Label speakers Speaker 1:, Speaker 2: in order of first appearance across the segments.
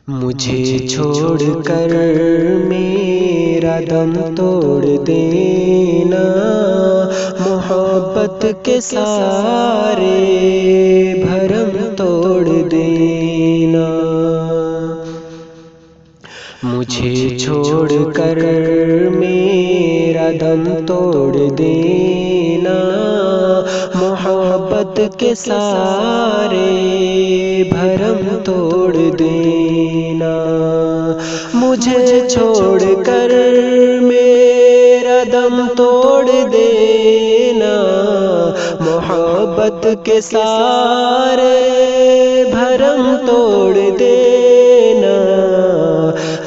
Speaker 1: مجھے چھوڑ کر میرا دم توڑ دینا، محبت کے سارے بھرم توڑ دینا۔ مجھے چھوڑ کر میرا دم توڑ دینا، محبت کے سارے بھرم توڑ دینا۔ مجھے چھوڑ کر میرا دم توڑ دینا، محبت کے سارے بھرم توڑ دینا۔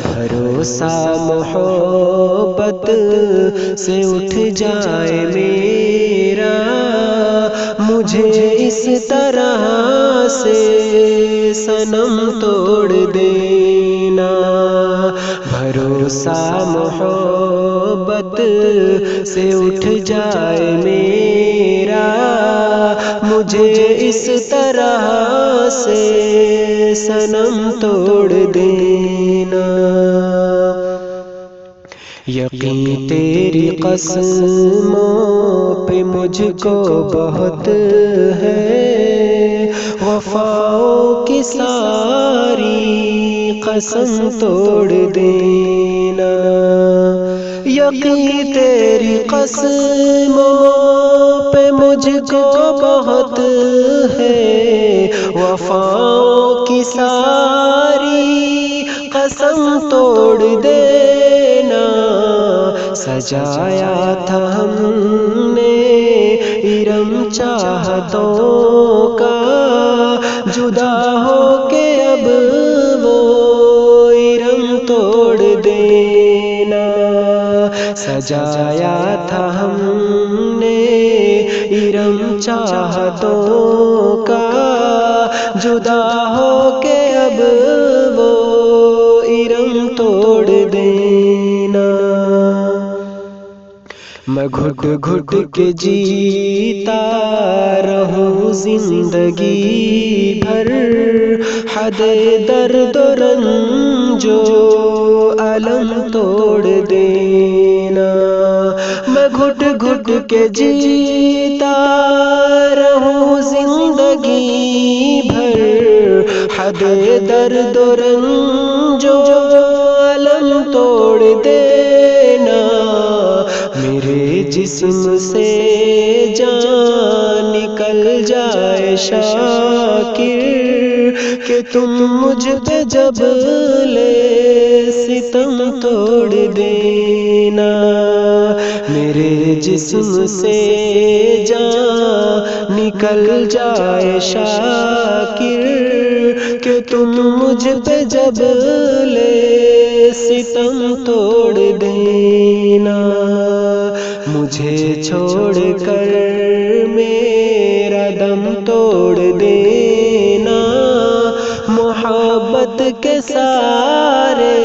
Speaker 1: بھروسہ محبت سے اٹھ جائے میرا، مجھے اس طرح سے صنم توڑ دینا۔ بھروسہ محبت سے اٹھ جائے میرا، مجھے اس طرح سے صنم توڑ دینا۔ یقین تیری قسموں پہ مجھ کو بہت ہے، وفاؤں کی ساری قسم توڑ دینا۔ یقین تیری قسموں پہ مجھ کو بہت ہے، وفاؤں کی ساری قسم توڑ دینا۔ سجایا تھا ہم نے ارم چاہتوں کا، جدا ہو کے اب وہ ارم توڑ دینا۔ سجایا تھا ہم نے ارم چاہتوں کا، جدا ہو کے اب وہ ارم توڑ دینا۔ میں گھٹ گھٹ کے جیتا رہوں زندگی بھر، حد درد و رنج و الم توڑ دینا۔ میں گھٹ گھٹ کے جیتا رہوں زندگی بھر، حد درد و رنج و الم توڑ دینا۔ میرے جسم سے جان نکل جائے شاکر، کہ تم مجھ پہ جب لے ستم توڑ دینا۔ میرے جسم سے جان نکل جائے شاکر، کہ تم مجھ پہ جب لے ستم توڑ دینا۔ مجھے چھوڑ کر میرا دم توڑ دینا، محبت کے سارے